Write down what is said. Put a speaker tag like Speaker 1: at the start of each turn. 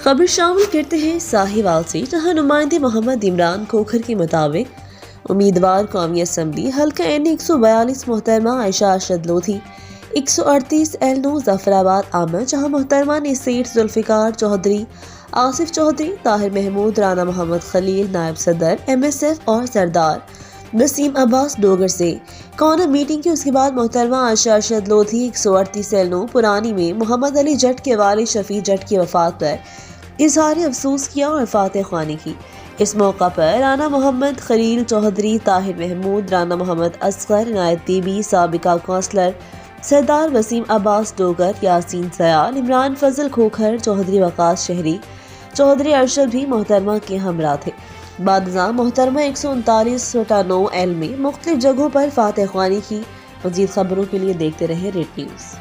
Speaker 1: खबर शामिल करते हैं साहिवाल से, जहां नुमाइंदे मोहम्मद इमरान खोखर के मुताबिक उम्मीदवार कौमी असम्बली हल्का एन 142 मोहतरमा आयशा अरशद लोधी 138 L9 जफराबाद आमद, जहां मोहतरमा ने सेठ जुल्फिकार चौधरी, आसिफ चौधरी, ताहिर महमूद, राना मोहम्मद खलील, नायब सदर MSF और सरदार नसीम अब्बास डोगर से कॉर्नर मीटिंग की। उसके बाद मोहतरमा आयशा अरशद लोधी 138 L9 पुरानी में मोहम्मद अली जट के वालिद शफी जट की वफात पर इजहार अफसोस किया और फातह ख्वानी की। इस मौका पर राना मोहम्मद खलील चौधरी, ताहिर महमूद, राना मोहम्मद असगर, नायब दीबी, साबिका कौंसलर सरदार वसीम अब्बास डोगर, यासीन सयाल, इमरान फजल खोखर, चौधरी वकास शहरी, चौधरी अरशद भी मोहतरमा के हमरा थे। बादशाह मोहतरमा 139 L में मुख्तलिफ जगहों पर फातह ख्वानी की। मज़ीद खबरों के लिए देखते रहे रेड न्यूज़।